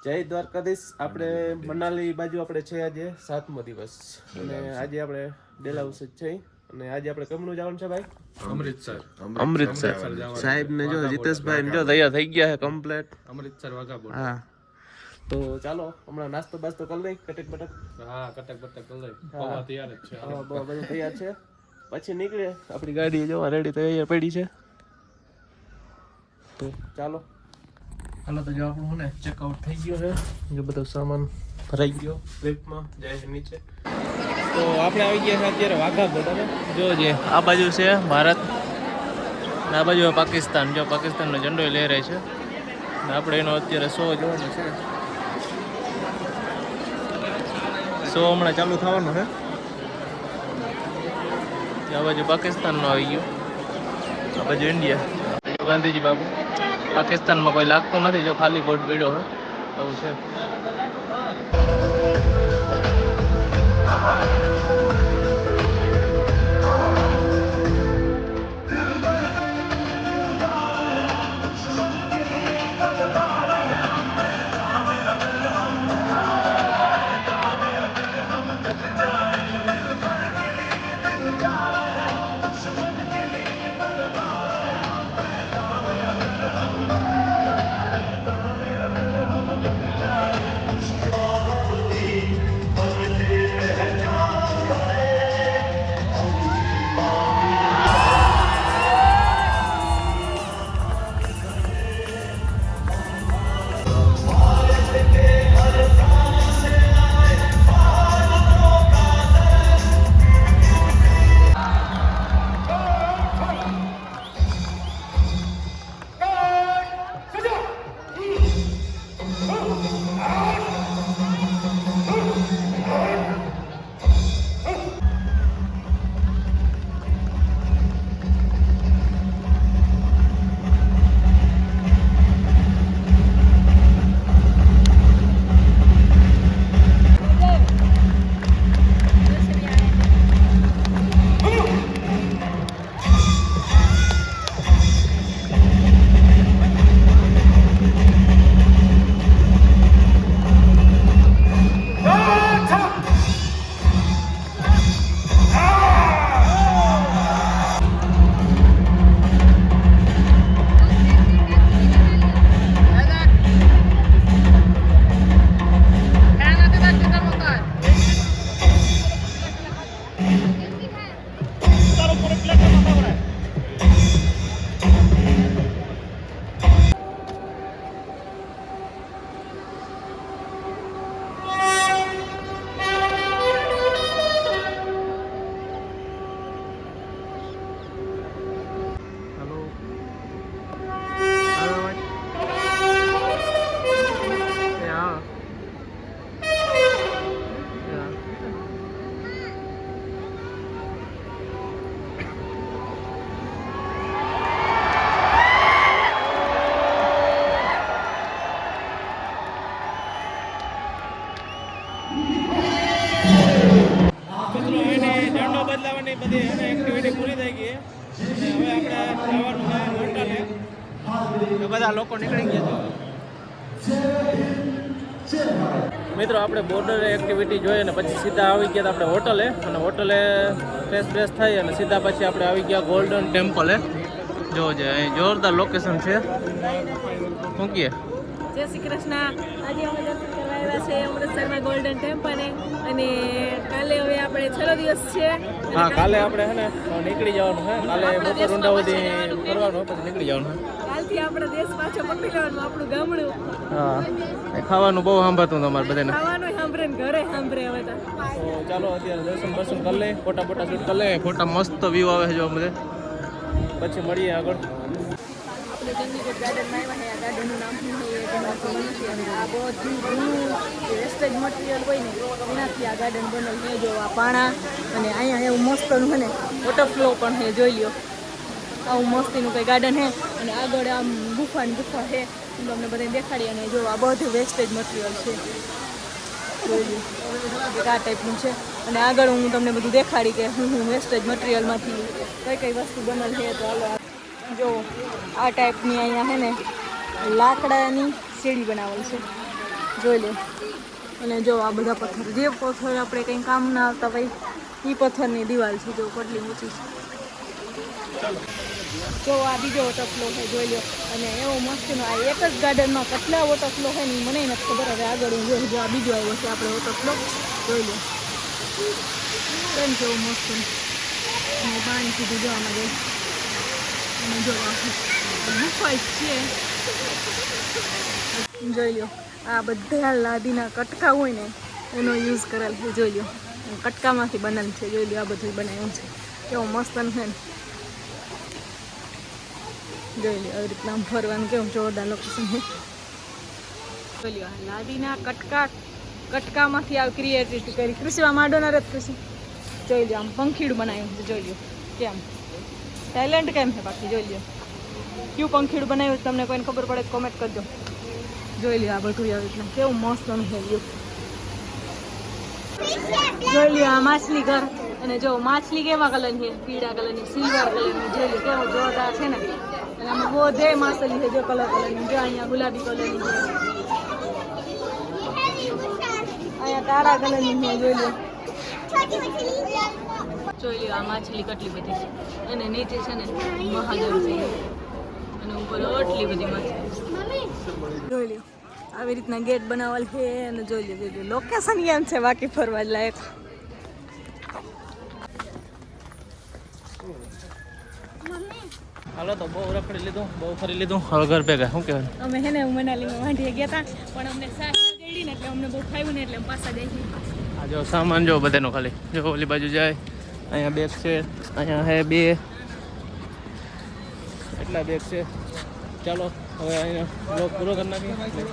જય દ્વારકાધીશ. આપણે મનાલી બાજુ આપણે છે આજે 7મો દિવસ અને આજે આપણે ડેલાઉસેજ છે અને આજે આપણે કમનું જવાનું છે ભાઈ? અમૃતસર. સાહેબ ને જો જીતેશભાઈ ને જો તૈયાર થઈ ગયા છે કમ્પ્લીટ. અમૃતસર વાઘા બોર્ડર. હા તો ચાલો હમણાં નાસ્તો બાસ્તો કરી લઈ. કટક બટક. હા કટક બટક કરી લઈ. પૌવા તૈયાર જ છે. હા બધું તૈયાર છે. પછી નીકળે. આપણી ગાડી જો રેડી તૈયાર પડી છે. તો ચાલો હાલો તો જો આપણું ને ચેકઆઉટ થઈ ગયો છે. જો બધો સામાન ભરાઈ ગયો બેગમાં જાય છે નીચે. તો આપણે આવી ગયા છે અત્યારે વાઘા બોર્ડર. જો જે આ બાજુ છે ભારત ને આ બાજુ પાકિસ્તાન. જો પાકિસ્તાનનો ઝંડો લહેરાય છે ને આપણે એનો અત્યારે શો જોવાનો છે. શો હમણાં ચાલુ થવાનો છે. આ બાજુ પાકિસ્તાનનો આવી ગયો, આ બાજુ ઇન્ડિયા. ગાંધીજી બાબુ. પાકિસ્તાનમાં કોઈ લાગતું નથી, જો ખાલી બોર્ડ પીડ્યો હોય એવું છે. બધી એક્ટિવિટી પૂરી થઈ ગઈ અને હવે આપણે જવાનું છે હોટલે. બધા લોકો નીકળી ગયા છે. મિત્રો આપણે બોર્ડર એક્ટિવિટી જોઈએ ને પછી સીધા આવી ગયા આપણે હોટલે અને હોટલે ફ્રેશ થઈ અને સીધા પછી આપણે આવી ગયા ગોલ્ડન ટેમ્પલે. જોજે અહીં જોરદાર લોકેશન છે. શું કહે? જય શ્રી કૃષ્ણ. આજે અમે દર્શન કરવા આવ્યા છે અમૃતસરમાં ગોલ્ડન ટેમ્પલ અને કાલે હવે આપણે છેલ્લો દિવસ છે. હા કાલે આપણે હે ને નીકળી જવાનું છે. કાલે મોટર ઊંડા સુધી કરવાનું પછી નીકળી જવાનું. કાલથી આપણે દેશ પાછો પકડી લેવાનું, આપણું ગામડું. હા ખાવાનું બહુ સાંભળતું તમારે બધાને. ખાવાનું સાંભળે ને ઘરે સાંભળે હવે તો. ચાલો અત્યારે દર્શન બર્શન કરી લઈએ, ફોટા શૂટ કરી લઈએ. ફોટા મસ્ત વ્યૂ આવે છે જો બધે. પછી મળીએ આગળ. આપણે ચંદીગઢ ગાર્ડનમાં આવ્યા છે. આ ગાર્ડનનું નામ શું છે આ બધું જૂનું વેસ્ટેજ મટીરિયલ હોય ને એનાથી આ ગાર્ડન બનેલું છે. જો આ પાણા અને અહીંયા એવું મસ્તનું છે ને વોટરફ્લો પણ છે, જોઈ લ્યો. આવું મસ્તીનું કંઈ ગાર્ડન છે અને આગળ આમ ગુફા છે. હું તમને બધાને દેખાડી અને જો આ બધું વેસ્ટેજ મટીરિયલ છે, જોઈ લ્યો. આ ટાઈપનું છે અને આગળ હું તમને બધું દેખાડી કે હું વેસ્ટેજ મટીરિયલમાંથી કઈ વસ્તુ બનેલ છે. તો હાલો જો આ ટાઈપની અહીંયા છે ને લાકડાની સીડી બનાવેલ છે. જોઈ લો. અને જો આ બધા પથ્થર, જે પથ્થર આપણે કંઈ કામ ના આવતા હોય એ પથ્થરની દિવાલ છે, જો કેટલી ઊંચી છે. જો આ બીજો વોટરફ્લો છે, જોઈ લો. અને એવો મસ્તનો આ એક જ ગાર્ડનમાં કેટલા વોટરફ્લો છે ને એ મને નથી ખબર. હવે આગળ હું જોઈ, જો આ બીજો આવ્યો છે આપણે વોટરફ્લો, જોઈ લો કેમ છે એવું મસ્ત. અને પાણી સીધું જોવામાં જાય. અને જો ગુફા છે, જોઈ લો. આ બધા લાદીના કટકા હોય ને એનો યુઝ કરેલ છે, જોઈ લો. કટકામાંથી બનેલ છે, જોઈ લો. આ બધું બનાવ્યું છે, કેવો મસ્ત છે ને. જોઈ લો આવી રીતના ફરવાનું કેવું જોરદાર લોકેશન છે. જોઈ લો આ લાદીના કટકામાંથી આ ક્રિએટિવિટી કરી. કૃષિમાં માંડોના રથ કૃષિ, જોઈ લો. આમ પંખીડું બનાવ્યું છે, જોઈ લો. કેમ ટેલેન્ટ કેમ છે બાકી, જોઈ લો. કયું પંખીડું બનાવ્યું તમને કોઈને ખબર પડે કોમેન્ટ કરજો. જોઈ લો આ બધું આવી રીતના કેવું મસ્ત છે વ્યૂ. જોઈ લો આ માછલી ઘર. અને જો માછલી કેવા કલરની છે, પીળા કલરની, સિલ્વર કલરની. જોઈ લો કેવો જોરદાર છે ને. અને આમાં બધે માછલી છે, જો કલરની. જો અહીંયા ગુલાબી કલરની છે, અહીંયા કાળા કલરની છે, જોઈ લો. જોઈ લો આ માછલી કેટલી બધી છે. અને નીચે છે ને મહાદેવ છે, અને ઉપર આટલી બધી માછલી. જોઈ લો આવી રીતના ગેટ બનાવેલ છે. અને જોઈ લો લોકેશન કેમ છે બાકી ફરવા જ લાયક. હાલો તો બહુ રખડી લીધું, બહુ ફરી લીધું, હવે ઘર ભેગા. શું કહેવાય, અમે હે ને મનાલીમાં વાંઢીએ ગયા હતા, પણ અમને સાસ જડી ને એટલે અમને બહુ ખાયું ને એટલે અમે પાછા જઈએ છીએ. આ જો સામાન જો બધાનો ખાલી જો ઓલી બાજુ જાય. અહીંયા બેગ છે, અહીંયા હે 2 એટલા બેગ છે. ચાલો હવે અહીંયા બ્લોગ પૂરો કરી નાખીએ.